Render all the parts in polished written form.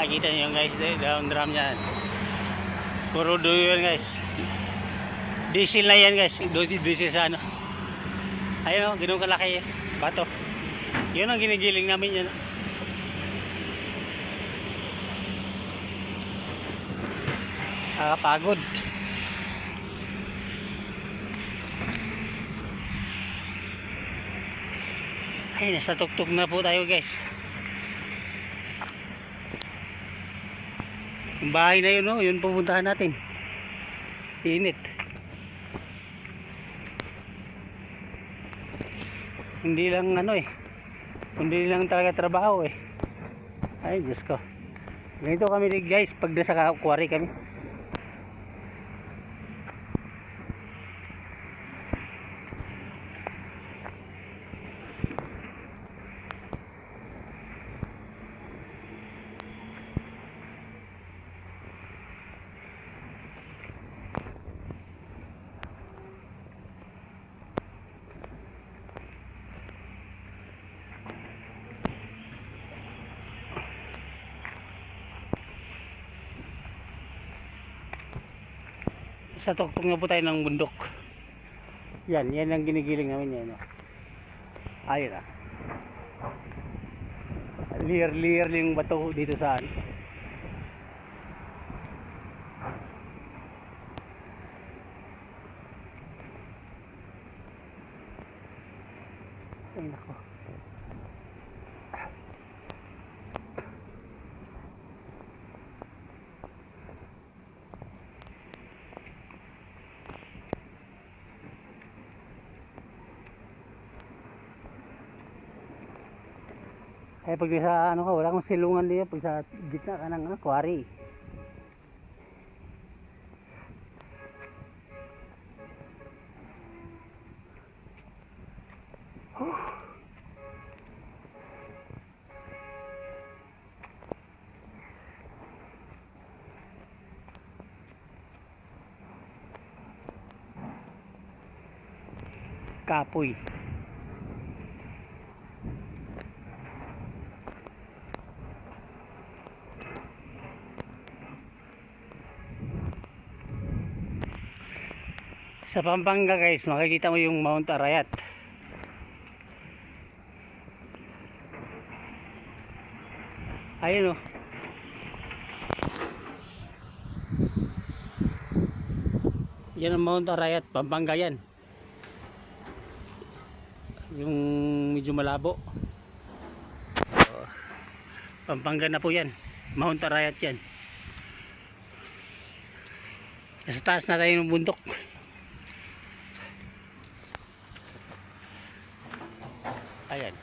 Kita nyo guys, dalam drum yan. Puro duyo yan guys. Diesel na yan guys. Diesel sa ano. Ayun o, ganun kalaki bato. Yun ang ginigiling namin yan. Nakakapagod. Ay, nasa tuktok na po tayo guys. Yung bahay na yun, no? Yun pupuntahan natin. Init. Hindi lang ano hindi lang talaga trabaho Ay Diyos ko. Ganito kami guys pag nasa quarry kami. Sa tuktok na po tayo ng bundok. Yan ang ginigiling namin yan. Ayun Liar yung bato dito sa ano. Ay nako. Pag sa ano ka, wala kang silungan dito pag sa gitna ka ng quarry. Kapoy. Sa Pampanga guys, makikita mo yung Mount Arayat. Ayun yan ang Mount Arayat, Pampanga yan. Yung medyo malabo. Pampanga na po yan. Mount Arayat yan. Nasa taas na tayo ng bundok. Ayan.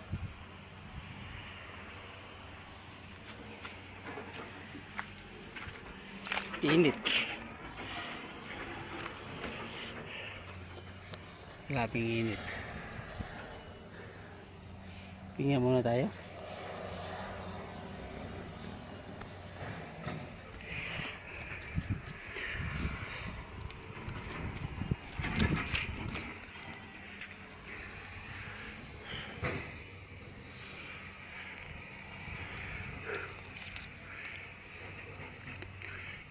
Init. Grabing init. Tingnan muna tayo.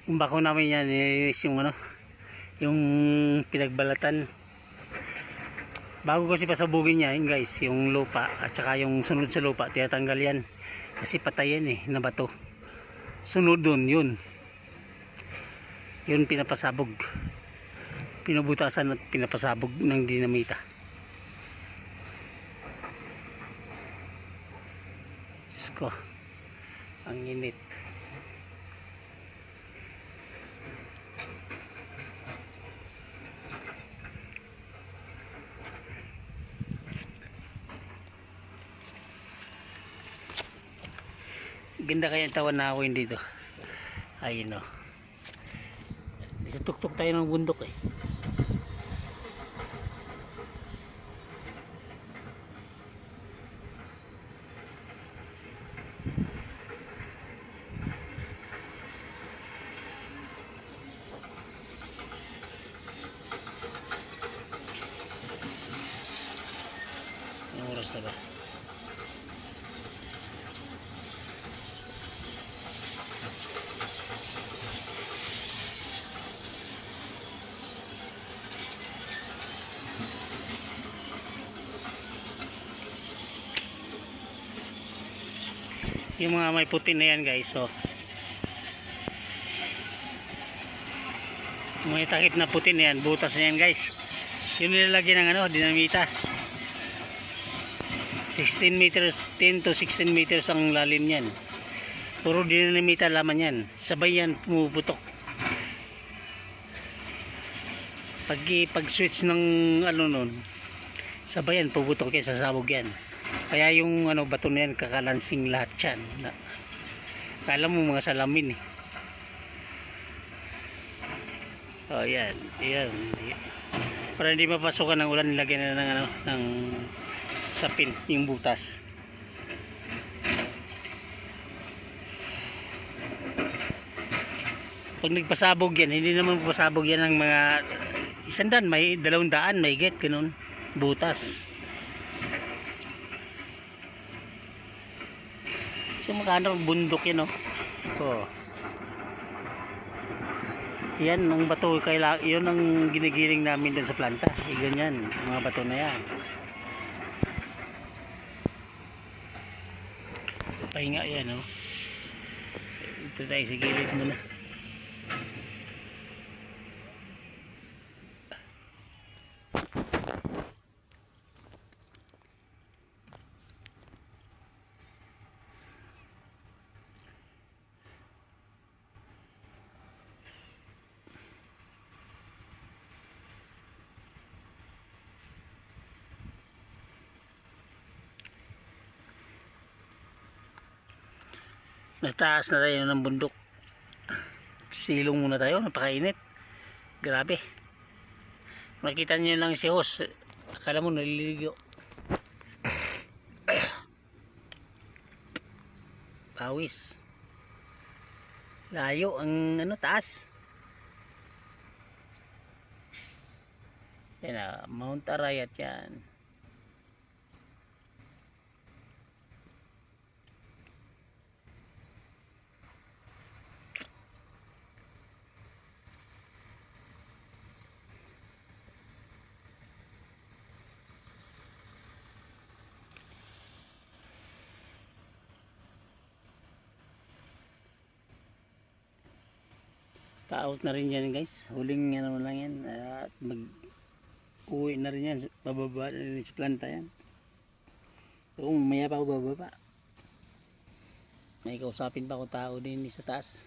Yung bako namin yan is yung yung pinagbalatan. Bago kasi pasabugin niya yun guys, yung lupa at saka yung sunod sa lupa tinatanggal yan kasi patay yan na bato. Sunod dun yun pinapasabog, pinubutasan at pinapasabog ng dinamita. Diyos ko, ang init. Ganda kaya ang tawan na ako yun dito. Ayun o. Isa tuktok tayo ng bundok eh. Yung oras na ba? Yung mga may puti na yan guys, so may takip na puti na yan, butas na yan guys. Yung nilalagyan ng ano, dinamita. 16 meters, 10 to 16 meters ang lalim yan. Puro dinamita laman yan, sabay yan pumuputok. Pag switch ng ano nun, sabay yan puputok yan, sasabog yan. Kaya yung ano bato na yan kakalansing lahat yan. Kala mo mga salamin eh. Oh yan, yan. Para hindi mapasukan ng ulan, nilagyan na ng ano, ng sapin yung butas. Pag nagpasabog yan, hindi naman pasabog yan ng mga 100, may 200, may get ganun butas. So magkano bundok yan, oh. Oh. Yan ang bato, yun ang ginigiling namin dun sa planta. Ganyan, mga bato na yan. Pahinga yan, oh. Ito tayo sa gilid muna. Nataas na tayo ng bundok. Silong muna tayo, napakainit. Grabe. Makita nyo lang si Hos. Akala mo naliligo. Pawis. Layo ang ano, taas. Yan na, Mount Arayat yan. Pa-out na rin yan guys. Huling ano lang yan. At mag-uwi na rin yan. Bababa na rin sa planta yan. So maya pa ako bababa. May kausapin pa ako tao din sa taas.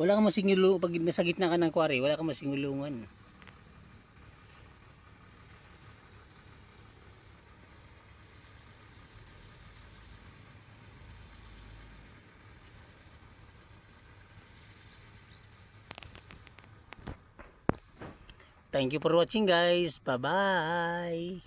Wala kang masingulungan. Pag nasa gitna ka ng quarry, wala kang masingulungan. Thank you for watching guys. Bye-bye.